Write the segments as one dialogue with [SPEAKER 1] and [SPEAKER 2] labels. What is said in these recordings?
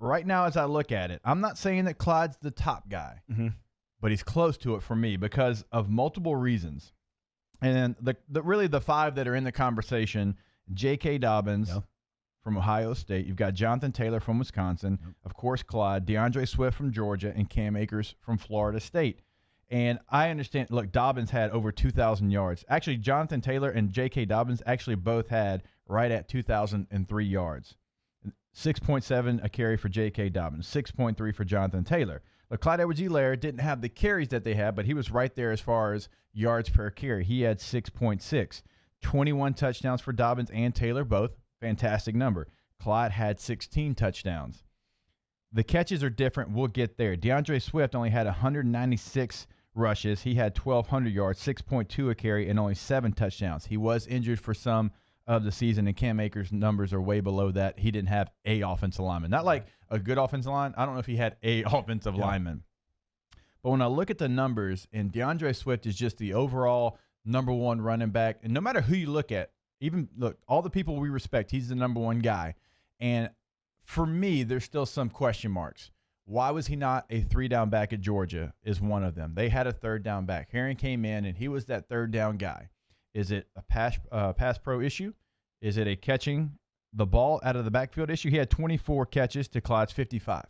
[SPEAKER 1] right now as I look at it, I'm not saying that Clyde's the top guy, but he's close to it for me because of multiple reasons. And really the five that are in the conversation, J.K. Dobbins from Ohio State. You've got Jonathan Taylor from Wisconsin. Of course, Clyde. DeAndre Swift from Georgia. And Cam Akers from Florida State. And I understand, look, Dobbins had over 2,000 yards. Actually, Jonathan Taylor and J.K. Dobbins actually both had right at 2,003 yards. 6.7 a carry for J.K. Dobbins, 6.3 for Jonathan Taylor. But Clyde Edwards-Helaire didn't have the carries that they had, but he was right there as far as yards per carry. He had 6.6. 21 touchdowns for Dobbins and Taylor, both. Fantastic number. Clyde had 16 touchdowns. The catches are different. We'll get there. DeAndre Swift only had 196 rushes. He had 1,200 yards, 6.2 a carry, and only 7 touchdowns. He was injured for some of the season, and Cam Akers' numbers are way below that. He didn't have a offensive lineman. Not like a good offensive line. I don't know if he had a offensive lineman. But when I look at the numbers, and DeAndre Swift is just the overall number one running back, and no matter who you look at, even look, all the people we respect, he's the number one guy. And for me, there's still some question marks. Why was he not a 3-down back at Georgia is one of them. They had a 3rd down back. Herring came in, and he was that 3rd down guy. Is it a pass pro issue? Is it a catching the ball out of the backfield issue? He had 24 catches to Clyde's 55.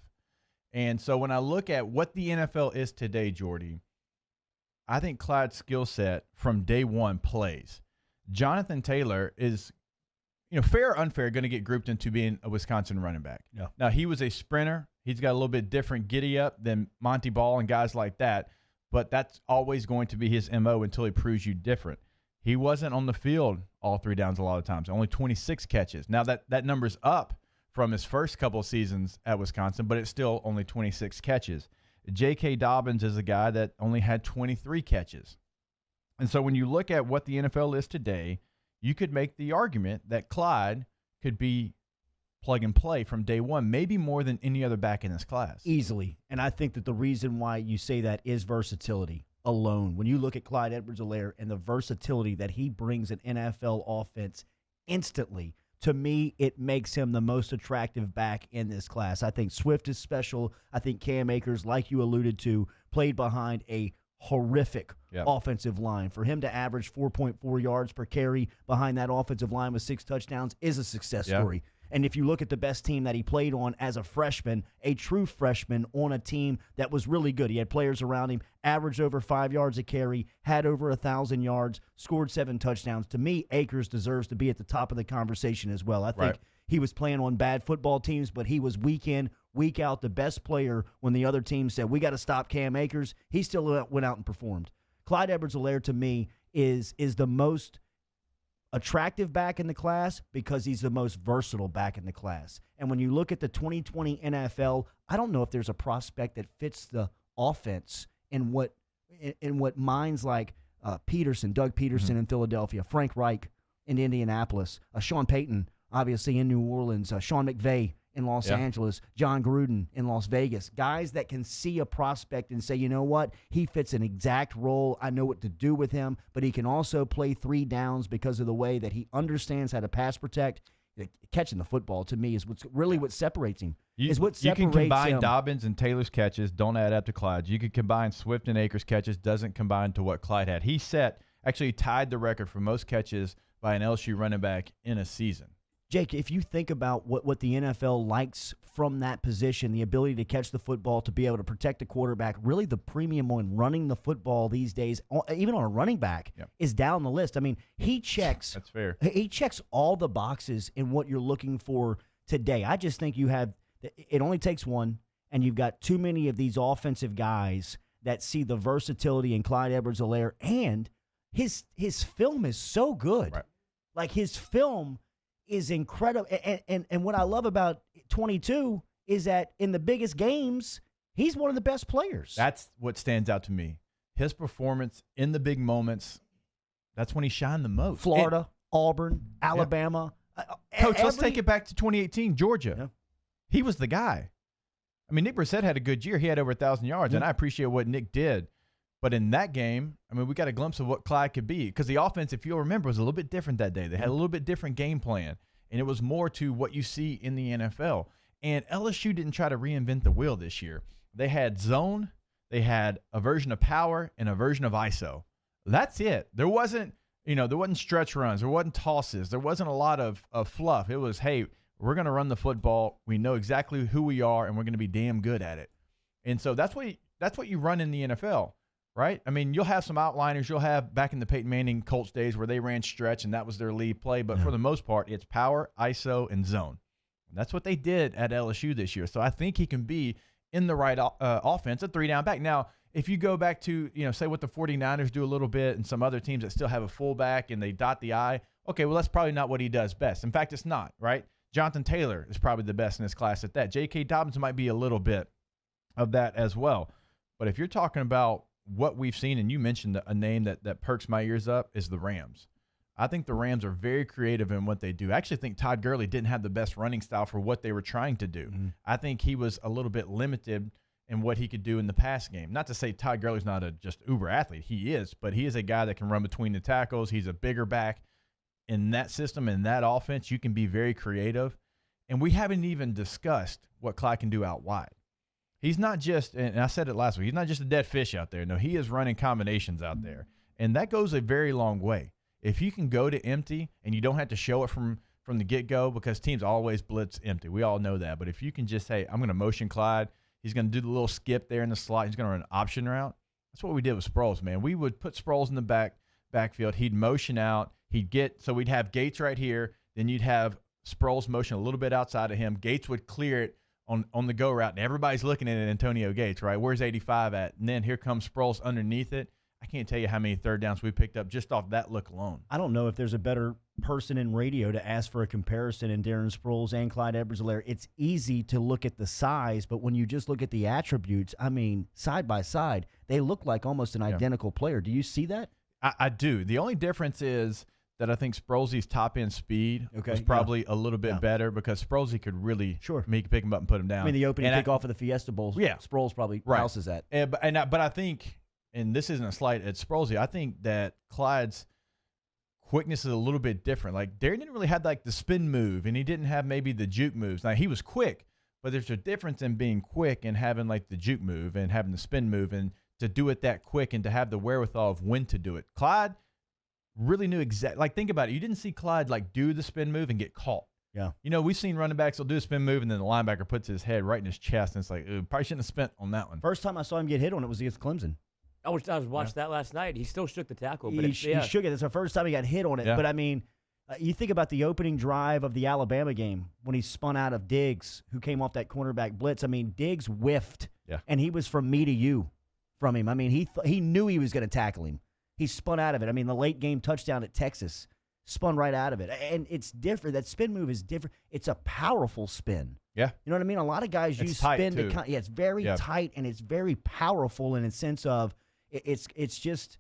[SPEAKER 1] And so when I look at what the NFL is today, Jordy, I think Clyde's skill set from day one plays. Jonathan Taylor is, fair or unfair, going to get grouped into being a Wisconsin running back. Yeah. Now, he was a sprinter. He's got a little bit different giddy-up than Monty Ball and guys like that, but that's always going to be his MO until he proves you different. He wasn't on the field all 3 downs a lot of times, only 26 catches. Now, that number's up from his first couple of seasons at Wisconsin, but it's still only 26 catches. J.K. Dobbins is a guy that only had 23 catches. And so when you look at what the NFL is today, you could make the argument that Clyde could be plug and play from day one, maybe more than any other back in this class.
[SPEAKER 2] Easily. And I think that the reason why you say that is versatility alone. When you look at Clyde Edwards-Helaire and the versatility that he brings an NFL offense instantly, to me, it makes him the most attractive back in this class. I think Swift is special. I think Cam Akers, like you alluded to, played behind a horrific offensive line. For him to average 4.4 yards per carry behind that offensive line with 6 touchdowns is a success story. And if you look at the best team that he played on as a freshman, a true freshman on a team that was really good. He had players around him, averaged over 5 yards a carry, had over 1,000 yards, scored 7 touchdowns. To me, Akers deserves to be at the top of the conversation as well. I think he was playing on bad football teams, but he was week in, week out the best player when the other team said, we got to stop Cam Akers. He still went out and performed. Clyde Edwards-Helaire, to me, is the most attractive back in the class because he's the most versatile back in the class. And when you look at the 2020 NFL, I don't know if there's a prospect that fits the offense in what minds like Peterson, Doug Peterson in Philadelphia, Frank Reich in Indianapolis, Sean Payton, obviously in New Orleans, Sean McVay in Los Angeles, John Gruden in Las Vegas, guys that can see a prospect and say, you know what, he fits an exact role. I know what to do with him, but he can also play 3 downs because of the way that he understands how to pass protect. Catching the football, to me, is what separates him. You can
[SPEAKER 1] combine Dobbins and Taylor's catches, don't add up to Clyde's. You can combine Swift and Akers' catches, doesn't combine to what Clyde had. He actually tied the record for most catches by an LSU running back in a season.
[SPEAKER 2] Jake, if you think about what the NFL likes from that position, the ability to catch the football, to be able to protect the quarterback, really the premium on running the football these days, even on a running back, is down the list. I mean, he checks.
[SPEAKER 1] That's fair.
[SPEAKER 2] He checks all the boxes in what you're looking for today. I just think it only takes one, and you've got too many of these offensive guys that see the versatility in Clyde Edwards-Helaire, and his film is so good. Right. Like, his film is incredible. And what I love about 22 is that in the biggest games, he's one of the best players.
[SPEAKER 1] That's what stands out to me. His performance in the big moments, that's when he shined the most.
[SPEAKER 2] Florida, Auburn, Alabama.
[SPEAKER 1] Coach, let's take it back to 2018, Georgia. Yeah. He was the guy. I mean, Nick Brissett had a good year. He had over 1,000 yards, and I appreciate what Nick did. But in that game, I mean, we got a glimpse of what Clyde could be, because the offense, if you'll remember, was a little bit different that day. They had a little bit different game plan, and it was more to what you see in the NFL. And LSU didn't try to reinvent the wheel this year. They had zone, they had a version of power, and a version of ISO. That's it. There wasn't stretch runs. There wasn't tosses. There wasn't a lot of fluff. It was, hey, we're going to run the football. We know exactly who we are, and we're going to be damn good at it. And so that's what you run in the NFL, right? I mean, you'll have some outliners. You'll have back in the Peyton Manning Colts days where they ran stretch, and that was their lead play. But for the most part, it's power, ISO, and zone. And that's what they did at LSU this year. So I think he can be in the right offense, a 3-down back. Now, if you go back to, say what the 49ers do a little bit and some other teams that still have a fullback and they dot the I, okay, well, that's probably not what he does best. In fact, it's not, right? Jonathan Taylor is probably the best in his class at that. J.K. Dobbins might be a little bit of that as well. But if you're talking about what we've seen, and you mentioned a name that perks my ears up, is the Rams. I think the Rams are very creative in what they do. I actually think Todd Gurley didn't have the best running style for what they were trying to do. Mm-hmm. I think he was a little bit limited in what he could do in the pass game. Not to say Todd Gurley's not a just uber athlete. He is, but he is a guy that can run between the tackles. He's a bigger back. In that system, in that offense, you can be very creative. And we haven't even discussed what Clyde can do out wide. He's not just, and I said it last week, he's not just a dead fish out there. No, he is running combinations out there. And that goes a very long way. If you can go to empty and you don't have to show it from the get-go, because teams always blitz empty. We all know that. But if you can just say, I'm going to motion Clyde, he's going to do the little skip there in the slot, he's going to run an option route. That's what we did with Sproles, man. We would put Sproles in the backfield. He'd motion out. So we'd have Gates right here. Then you'd have Sproles motion a little bit outside of him. Gates would clear it on the go route. And everybody's looking at it, Antonio Gates, right? Where's 85 at? And then here comes Sproles underneath it. I can't tell you how many third downs we picked up just off that look alone.
[SPEAKER 2] I don't know if there's a better person in radio to ask for a comparison in Darren Sproles and Clyde Edwards-Helaire. It's easy to look at the size, but when you just look at the attributes, I mean, side by side, they look like almost an identical player. Do you see that?
[SPEAKER 1] I do. The only difference is that I think Sprolesy's top-end speed was probably a little bit better, because Sprolesy could really pick him up and put him down.
[SPEAKER 2] I mean, the opening kickoff of the Fiesta Bowl, Sproles probably houses that.
[SPEAKER 1] But I think, and this isn't a slight at Sprolesy, I think that Clyde's quickness is a little bit different. Like, Darren didn't really have, like, the spin move, and he didn't have maybe the juke moves. Now, he was quick, but there's a difference in being quick and having, like, the juke move and having the spin move, and to do it that quick and to have the wherewithal of when to do it. Clyde really knew exactly. Like, think about it. You didn't see Clyde, like, do the spin move and get caught.
[SPEAKER 2] Yeah.
[SPEAKER 1] We've seen running backs will do a spin move, and then the linebacker puts his head right in his chest, and it's like, probably shouldn't have spent on that one.
[SPEAKER 2] First time I saw him get hit on it was against Clemson.
[SPEAKER 3] I was watching that last night. He still shook the tackle. But
[SPEAKER 2] he shook it. It's the first time he got hit on it. Yeah. But, I mean, you think about the opening drive of the Alabama game when he spun out of Diggs, who came off that cornerback blitz. I mean, Diggs whiffed, and he was from me to you from him. I mean, he knew he was going to tackle him. He spun out of it. I mean, the late game touchdown at Texas, spun right out of it. And it's different. That spin move is different. It's a powerful spin.
[SPEAKER 1] Yeah.
[SPEAKER 2] You know what I mean? A lot of guys use spin to it's very tight, and it's very powerful in a sense of it's just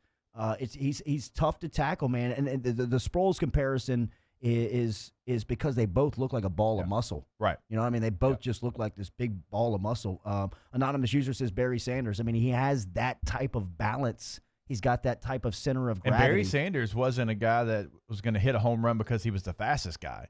[SPEAKER 2] he's tough to tackle, man. And the Sproles comparison is because they both look like a ball of muscle.
[SPEAKER 1] Right.
[SPEAKER 2] You know what I mean? They both just look like this big ball of muscle. Anonymous user says Barry Sanders. I mean, he has that type of balance. He's got that type of center of gravity.
[SPEAKER 1] And Barry Sanders wasn't a guy that was going to hit a home run because he was the fastest guy.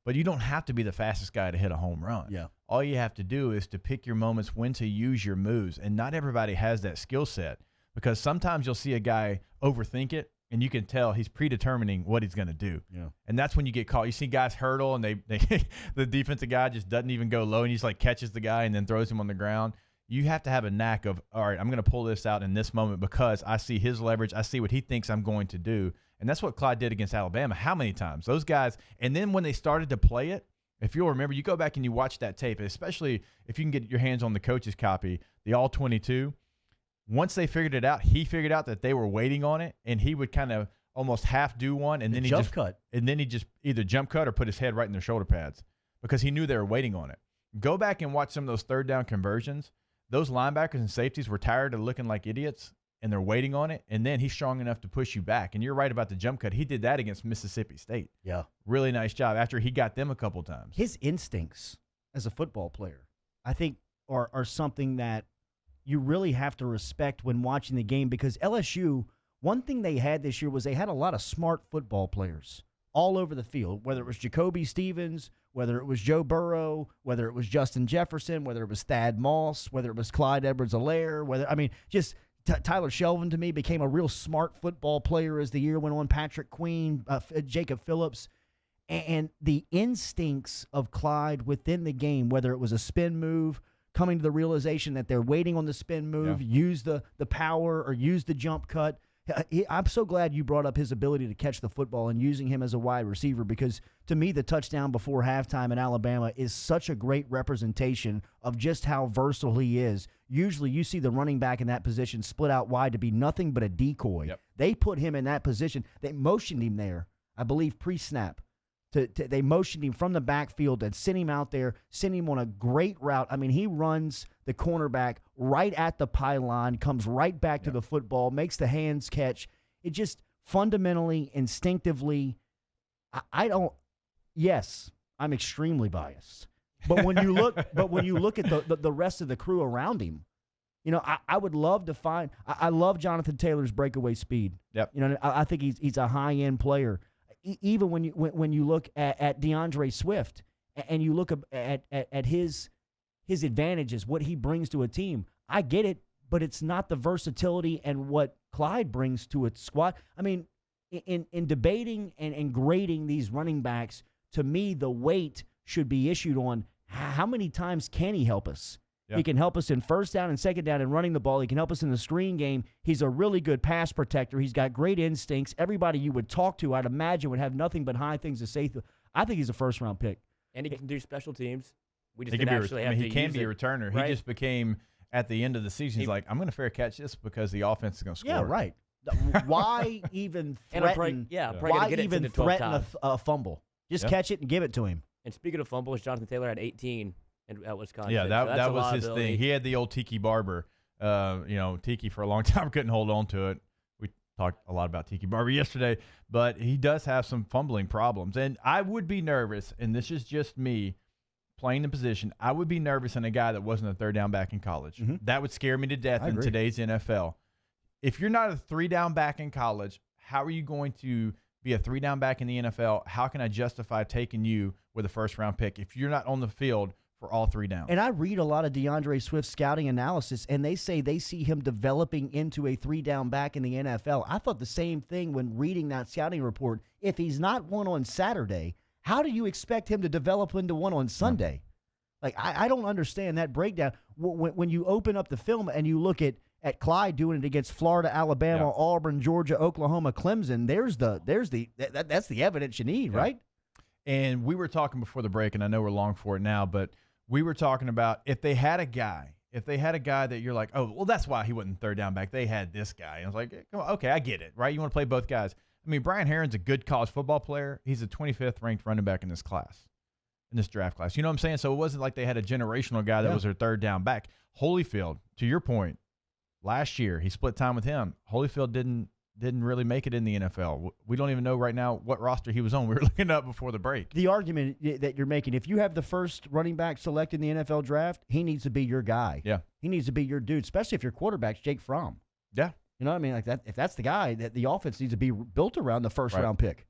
[SPEAKER 1] But you don't have to be the fastest guy to hit a home run.
[SPEAKER 2] Yeah.
[SPEAKER 1] All you have to do is to pick your moments when to use your moves. And not everybody has that skill set, because sometimes you'll see a guy overthink it, and you can tell he's predetermining what he's going to do.
[SPEAKER 2] Yeah.
[SPEAKER 1] And that's when you get caught. You see guys hurdle, and they the defensive guy just doesn't even go low, and he just like catches the guy and then throws him on the ground. You have to have a knack of, all right, I'm going to pull this out in this moment because I see his leverage. I see what he thinks I'm going to do. And that's what Clyde did against Alabama. How many times? Those guys, and then when they started to play it, if you'll remember, you go back and you watch that tape, especially if you can get your hands on the coach's copy, the All-22, once they figured it out, he figured out that they were waiting on it, and he would kind of almost half do one, and then he just either jump cut or put his head right in their shoulder pads because he knew they were waiting on it. Go back and watch some of those third down conversions. Those linebackers and safeties were tired of looking like idiots, and they're waiting on it, and then he's strong enough to push you back. And you're right about the jump cut. He did that against Mississippi State.
[SPEAKER 2] Yeah.
[SPEAKER 1] Really nice job after he got them a couple times.
[SPEAKER 2] His instincts as a football player, I think, are something that you really have to respect when watching the game, because LSU, one thing they had this year was they had a lot of smart football players. all over the field, whether it was Jacoby Stevens, whether it was Joe Burrow, whether it was Justin Jefferson, whether it was Thad Moss, whether it was Clyde Edwards-Helaire, just Tyler Shelvin to me became a real smart football player as the year went on. Patrick Queen, Jacob Phillips. And the instincts of Clyde within the game, whether it was a spin move, coming to the realization that they're waiting on the spin move, use the power or use the jump cut. I'm so glad you brought up his ability to catch the football and using him as a wide receiver, because to me the touchdown before halftime in Alabama is such a great representation of just how versatile he is. Usually you see the running back in that position split out wide to be nothing but a decoy.
[SPEAKER 1] Yep.
[SPEAKER 2] They put him in that position. They motioned him there, I believe, pre-snap. They motioned him from the backfield and sent him out there, sent him on a great route. I mean, he runs the cornerback right at the pylon, comes right back to the football, makes the hands catch. It just fundamentally, instinctively, yes, I'm extremely biased. But when you look, at the rest of the crew around him, I would love to find. I love Jonathan Taylor's breakaway speed.
[SPEAKER 1] Yep.
[SPEAKER 2] I think he's a high end player. Even when you look at DeAndre Swift and you look at his advantages, what he brings to a team, I get it, but it's not the versatility and what Clyde brings to a squad. I mean, in debating and grading these running backs, to me, the weight should be issued on how many times can he help us. He can help us in first down and second down and running the ball. He can help us in the screen game. He's a really good pass protector. He's got great instincts. Everybody you would talk to, I'd imagine, would have nothing but high things to say. I think he's a first-round pick.
[SPEAKER 3] And he can do special teams. We just
[SPEAKER 1] he
[SPEAKER 3] didn't
[SPEAKER 1] can
[SPEAKER 3] actually have to
[SPEAKER 1] he can
[SPEAKER 3] use
[SPEAKER 1] be
[SPEAKER 3] it,
[SPEAKER 1] a returner.
[SPEAKER 3] right?
[SPEAKER 1] He just became, at the end of the season, he's like, I'm going to fair catch this because the offense is going to score.
[SPEAKER 2] Yeah, right. Why even threaten?
[SPEAKER 3] Why
[SPEAKER 2] even threaten a fumble? Just catch it and give it to him.
[SPEAKER 3] And speaking of fumbles, Jonathan Taylor had 18 at Wisconsin.
[SPEAKER 1] Yeah, that
[SPEAKER 3] so
[SPEAKER 1] was his thing. He had the old Tiki Barber. Tiki for a long time couldn't hold on to it. We talked a lot about Tiki Barber yesterday, but he does have some fumbling problems. And I would be nervous, and this is just me playing the position, I would be nervous in a guy that wasn't a third down back in college. Mm-hmm. That would scare me to death in today's NFL. If you're not a 3-down back in college, how are you going to be a 3-down back in the NFL? How can I justify taking you with a first-round pick if you're not on the field for all 3 downs?
[SPEAKER 2] And I read a lot of DeAndre Swift scouting analysis, and they say they see him developing into a 3-down back in the NFL. I thought the same thing when reading that scouting report. If he's not one on Saturday, how do you expect him to develop into one on Sunday? Like, I don't understand that breakdown. When you open up the film and you look at Clyde doing it against Florida, Alabama, Auburn, Georgia, Oklahoma, Clemson, that's the evidence you need, right?
[SPEAKER 1] And we were talking before the break, and I know we're long for it now, but we were talking about if they had a guy that you're like, oh, well, that's why he wasn't third down back. They had this guy. And I was like, okay, I get it, right? You want to play both guys. I mean, Brian Herron's a good college football player. He's the 25th ranked running back in this class, in this draft class. You know what I'm saying? So it wasn't like they had a generational guy that was their third down back. Holyfield, to your point, last year he split time with him. Holyfield didn't really make it in the NFL. We don't even know right now what roster he was on. We were looking up before the break.
[SPEAKER 2] The argument that you're making, if you have the first running back selected in the NFL draft, he needs to be your guy.
[SPEAKER 1] Yeah.
[SPEAKER 2] He needs to be your dude, especially if your quarterback's Jake Fromm.
[SPEAKER 1] Yeah.
[SPEAKER 2] You know what I mean? Like that. If that's the guy, that the offense needs to be built around the first round pick.